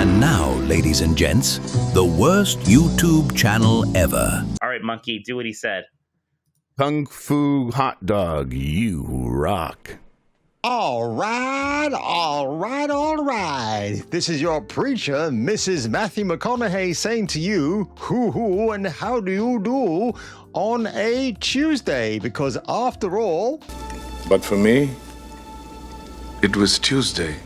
And now, ladies and gents, the worst YouTube channel ever. All right, Monkey, do what he said. Kung Fu Hot Dog, you rock. All right. This is your preacher, Mrs. Matthew McConaughey, saying to you, hoo and how do you do on a Tuesday? Because after all... But for me, it was Tuesday.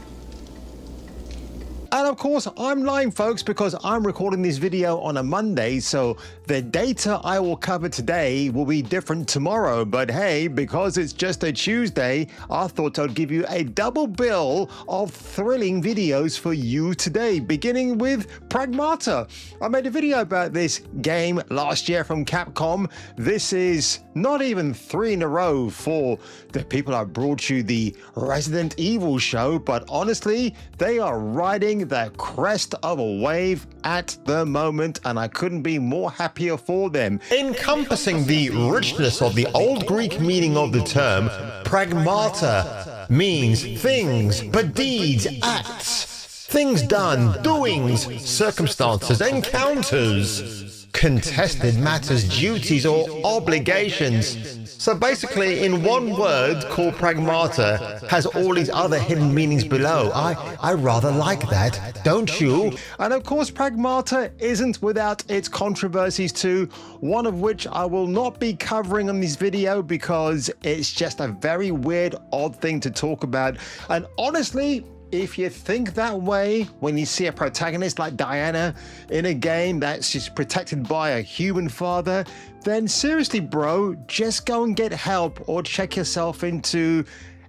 And of course, I'm lying, folks, because I'm recording this video on a Monday, so the data I will cover today will be different tomorrow. But hey, because it's just a Tuesday, I thought I'd give you a double bill of thrilling videos for you today, beginning with Pragmata. I made a video about this game last year from Capcom. This is not even 3 in a row for the people I brought you the Resident Evil show, but honestly, they are riding the crest of a wave at the moment, and I couldn't be more happier for them. Encompassing the richness of the old Greek meaning of the term, pragmata means things, but deeds, acts, things done, doings, circumstances, encounters, contested matters, duties, or obligations. So basically, in one word called pragmata, has all these other hidden meanings below. I rather like that, don't you? And of course, Pragmata isn't without its controversies too, one of which I will not be covering on this video because it's just a very weird, odd thing to talk about. And honestly, if you think that way when you see a protagonist like Diana in a game that's just protected by a human father, then seriously, bro, just go and get help or check yourself into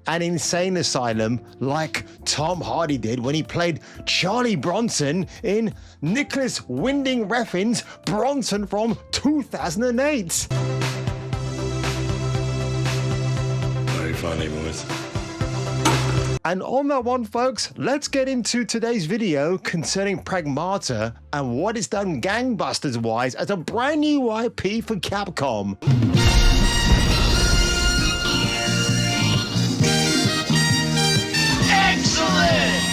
an insane asylum like Tom Hardy did when he played Charlie Bronson in Nicholas Winding Refn's Bronson from 2008. Very funny, boys. And on that one, folks, let's get into today's video concerning Pragmata and what it's done gangbusters-wise as a brand new IP for Capcom. Excellent!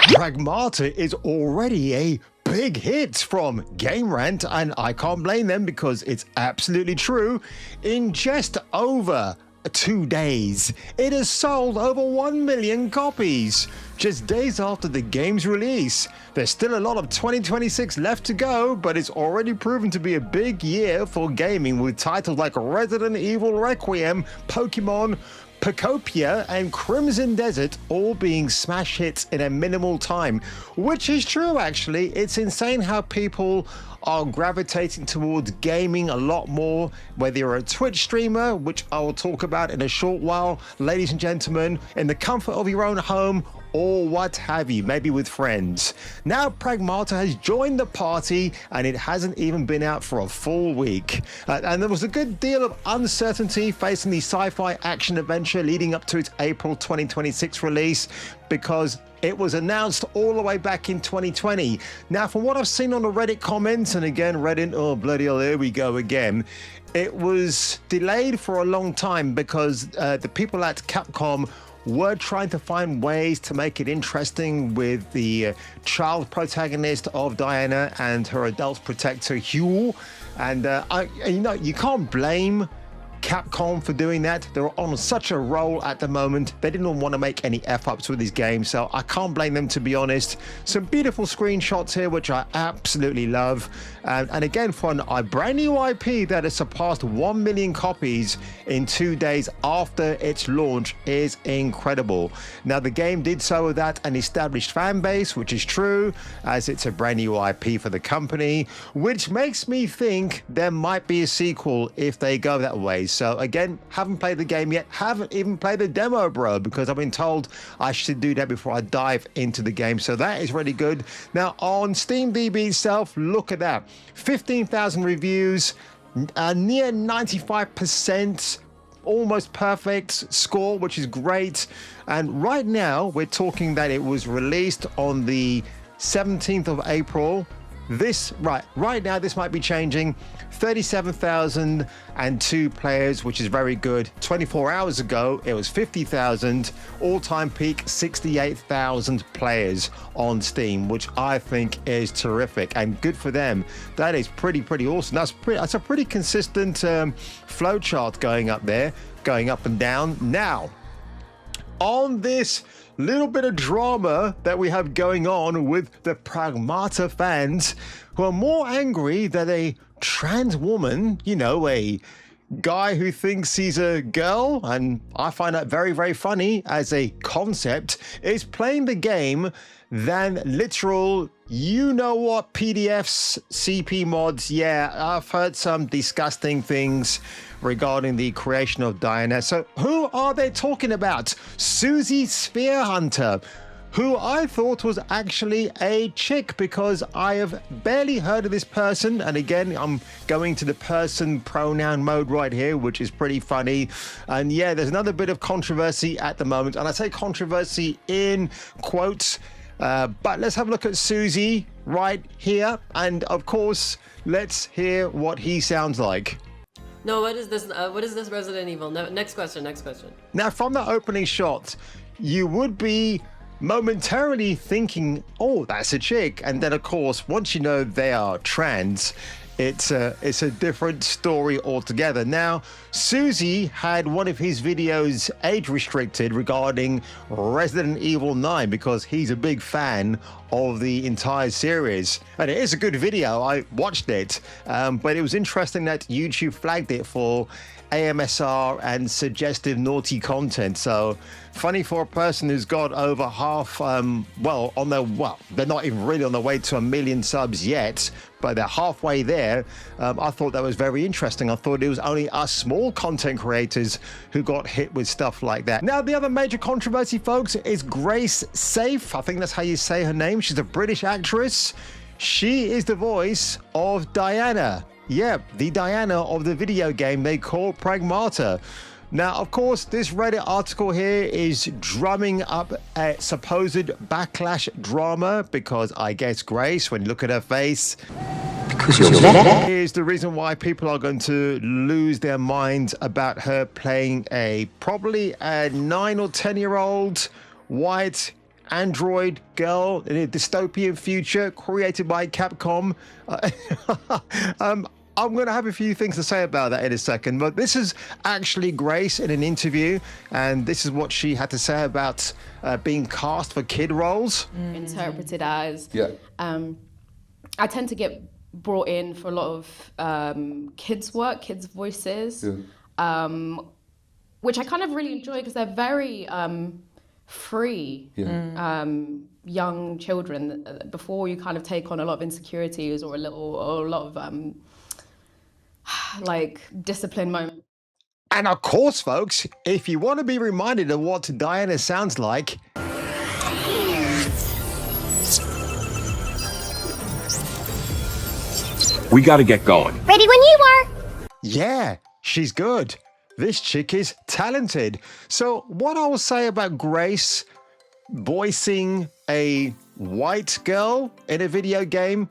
Pragmata is already a big hit from Game Rant, and I can't blame them because it's absolutely true. In just over 2 days, it has sold over 1 million copies. Just days after the game's release. There's still a lot of 2026 left to go, but it's already proven to be a big year for gaming with titles like Resident Evil Requiem, Pokemon, Pacopia, and Crimson Desert all being smash hits in a minimal time, which is true actually. It's insane how people are gravitating towards gaming a lot more, whether you're a Twitch streamer, which I will talk about in a short while, ladies and gentlemen, in the comfort of your own home, or what have you, maybe with friends. Now Pragmata has joined the party and it hasn't even been out for a full week. And there was a good deal of uncertainty facing the sci-fi action adventure leading up to its April 2026 release because it was announced all the way back in 2020. Now, from what I've seen on the Reddit comments, and again, Reddit, oh bloody hell, here we go again. It was delayed for a long time because the people at Capcom were trying to find ways to make it interesting with the child protagonist of Diana and her adult protector Hugh. And you can't blame Capcom for doing that. They're on such a roll at the moment. They didn't want to make any F-ups with this game, so I can't blame them, to be honest. Some beautiful screenshots here, which I absolutely love. And again, for a brand new IP that has surpassed 1 million copies in 2 days after its launch is incredible. Now, the game did so without an established fan base, which is true, as it's a brand new IP for the company, which makes me think there might be a sequel if they go that way. So again, haven't played the game yet, haven't even played the demo, bro, because I've been told I should do that before I dive into the game. So that is really good. Now on SteamDB itself, look at that. 15,000 reviews, near 95%, almost perfect score, which is great. And right now we're talking that it was released on the 17th of April. Right now, this might be changing. 37,002 players, which is very good. 24 hours ago, it was 50,000. All-time peak, 68,000 players on Steam, which I think is terrific and good for them. That is pretty awesome. That's a pretty consistent flow chart going up there, going up and down. Now, on this little bit of drama that we have going on with the Pragmata fans, who are more angry that a trans woman, a guy who thinks he's a girl, and I find that very funny as a concept, is playing the game than literal PDFs, CP mods. Yeah, I've heard some disgusting things regarding the creation of Diana. So who are they talking about? Susie Spearhunter, who I thought was actually a chick, because I have barely heard of this person. And again, I'm going to the person pronoun mode right here, which is pretty funny. And yeah, there's another bit of controversy at the moment. And I say controversy in quotes. But let's have a look at Susie right here. And of course, let's hear what he sounds like. No, what is this? What is this Resident Evil? No, next question. Now, from the opening shot, you would be momentarily thinking, oh, that's a chick. And then, of course, once you know they are trans, it's a different story altogether. Now, Susie had one of his videos age restricted regarding Resident Evil 9 because he's a big fan of the entire series. And it is a good video. I watched it, but it was interesting that YouTube flagged it for AMSR and suggestive naughty content. So funny for a person who's got over half, they're not even really on the way to 1 million subs yet, but they're halfway there. I thought that was very interesting. I thought it was only us small content creators who got hit with stuff like that. Now, the other major controversy, folks, is Grace Safe. I think that's how you say her name. She's a British actress. She is the voice of Diana. Yeah, the Diana of the video game they call Pragmata. Now, of course, this Reddit article here is drumming up a supposed backlash drama because I guess Grace, when you look at her face, is the reason why people are going to lose their minds about her playing probably a 9 or 10-year-old white android girl in a dystopian future created by Capcom. I'm going to have a few things to say about that in a second, but this is actually Grace in an interview, and this is what she had to say about being cast for kid roles. Interpreted as. Yeah. I tend to get brought in for a lot of kids' work, kids' voices, which I kind of really enjoy because they're very free. Young children, before you kind of take on a lot of insecurities or a lot of like discipline moment. And of course, folks, if you want to be reminded of what Diana sounds like, we got to get going. Ready when you are. Yeah, she's good. This chick is talented. So what I will say about Grace voicing a white girl in a video game,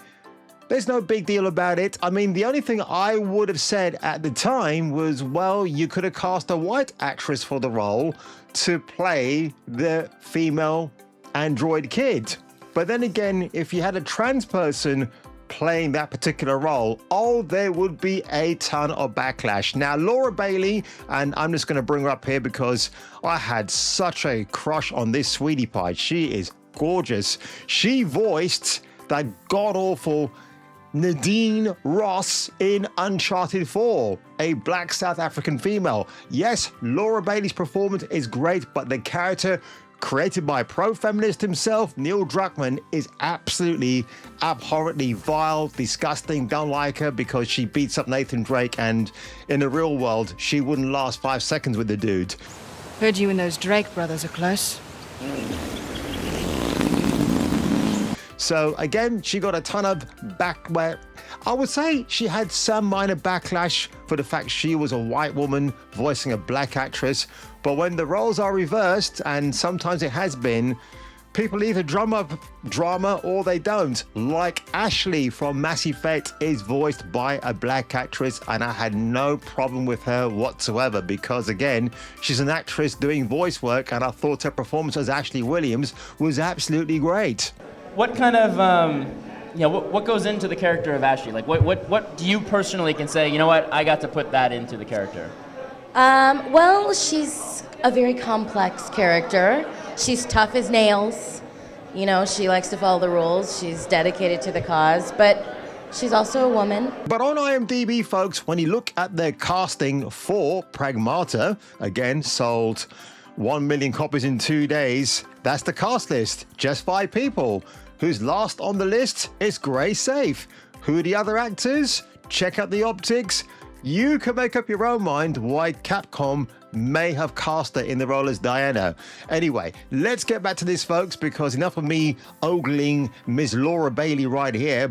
there's no big deal about it. I mean, the only thing I would have said at the time was, well, you could have cast a white actress for the role to play the female android kid. But then again, if you had a trans person playing that particular role, there would be a ton of backlash. Now, Laura Bailey, and I'm just going to bring her up here because I had such a crush on this sweetie pie. She is gorgeous. She voiced that god-awful Nadine Ross in Uncharted 4, a black South African female. Yes, Laura Bailey's performance is great, but the character created by pro-feminist himself, Neil Druckmann, is absolutely abhorrently vile, disgusting. Don't like her because she beats up Nathan Drake, and in the real world, she wouldn't last 5 seconds with the dude. Heard you and those Drake brothers are close. So again, she got a ton of I would say she had some minor backlash for the fact she was a white woman voicing a black actress. But when the roles are reversed, and sometimes it has been, People either drum up drama or they don't. Like Ashley from Mass Effect is voiced by a black actress, and I had no problem with her whatsoever because, again, she's an actress doing voice work, and I thought her performance as Ashley Williams was absolutely great. What kind of, what goes into the character of Ashley? Like, what do you personally can say, you know what, I got to put that into the character? Well, she's a very complex character. She's tough as nails. You know, she likes to follow the rules. She's dedicated to the cause, but she's also a woman. But on IMDb, folks, when you look at their casting for Pragmata, again, sold 1 million copies in 2 days, that's the cast list. Just 5 people. Who's last on the list is Grey Safe. Who are the other actors? Check out the optics. You can make up your own mind why Capcom may have cast her in the role as Diana. Anyway, let's get back to this, folks, because enough of me ogling Ms. Laura Bailey right here.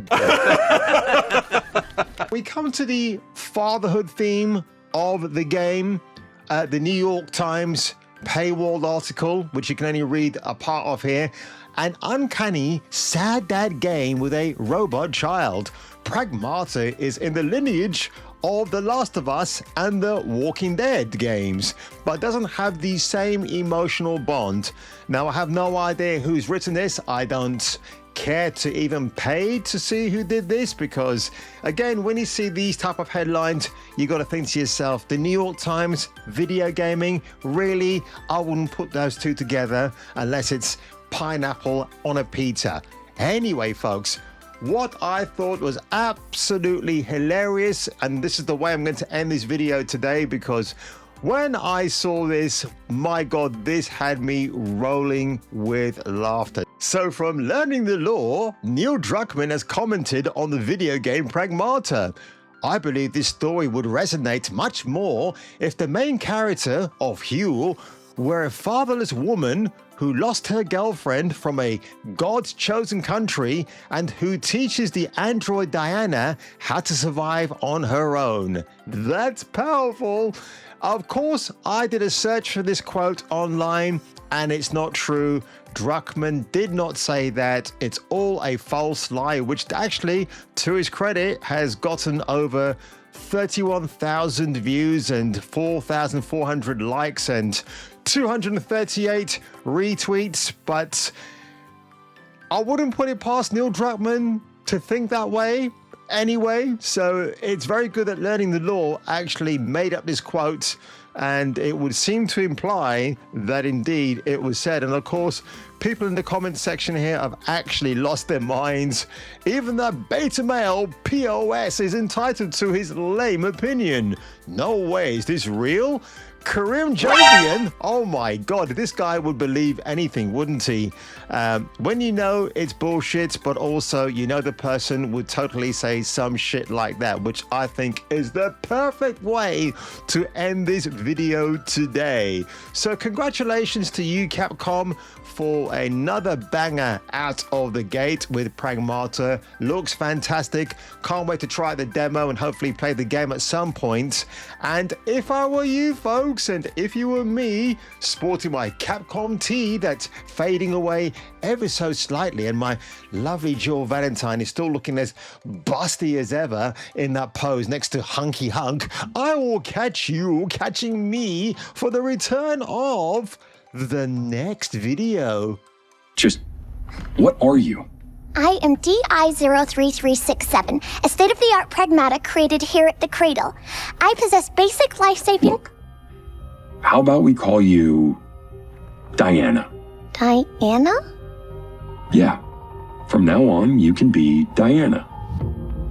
We come to the fatherhood theme of the game. The New York Times paywalled article, which you can only read a part of here. An uncanny, sad dad game with a robot child. Pragmata is in the lineage of The Last of Us and the Walking Dead games, but doesn't have the same emotional bond. Now, I have no idea who's written this. I don't care to even pay to see who did this because, again, when you see these type of headlines, you got to think to yourself, the New York Times, video gaming, really? I wouldn't put those two together unless it's pineapple on a pizza. Anyway, folks, what I thought was absolutely hilarious, and this is the way I'm going to end this video today, because when I saw this, my God, this had me rolling with laughter. So from Learning the Law, Neil Druckmann has commented on the video game Pragmata. I believe this story would resonate much more if the main character of Huel were a fatherless woman who lost her girlfriend from a God-chosen country and who teaches the android Diana how to survive on her own. That's powerful. Of course, I did a search for this quote online, and it's not true. Druckmann did not say that. It's all a false lie, which actually, to his credit, has gotten over 31,000 views and 4,400 likes and 238 retweets, but I wouldn't put it past Neil Druckmann to think that way anyway. So it's very good that Learning the Law actually made up this quote, and it would seem to imply that indeed it was said. And of course, people in the comments section here have actually lost their minds. Even that beta male POS is entitled to his lame opinion. No way, is this real? Karim Jovian, oh my God, this guy would believe anything, wouldn't he? When you know it's bullshit, but also you know the person would totally say some shit like that, which I think is the perfect way to end this video today. So congratulations to you, Capcom, for another banger out of the gate with Pragmata. Looks fantastic. Can't wait to try the demo and hopefully play the game at some point. And if I were you folks, and if you were me, sporting my Capcom tee that's fading away ever so slightly, and my lovely Jill Valentine is still looking as busty as ever in that pose next to Hunky Hunk, I will catch you catching me for the return of the next video. Just, what are you? I am DI-03367, a state-of-the-art Pragmata created here at the Cradle. I possess basic life-saving... Look, how about we call you Diana? Diana? Yeah. From now on, you can be Diana.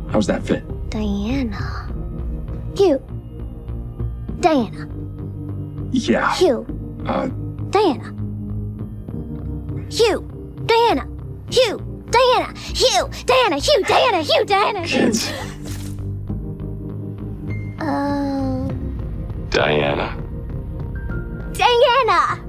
How's that fit? Diana. Hugh. Diana. Yeah. Hugh. Diana. Hugh. Diana. Hugh. Diana. Hugh. Diana. Hugh. Diana. Hugh. Diana. Kids. Diana. Diana!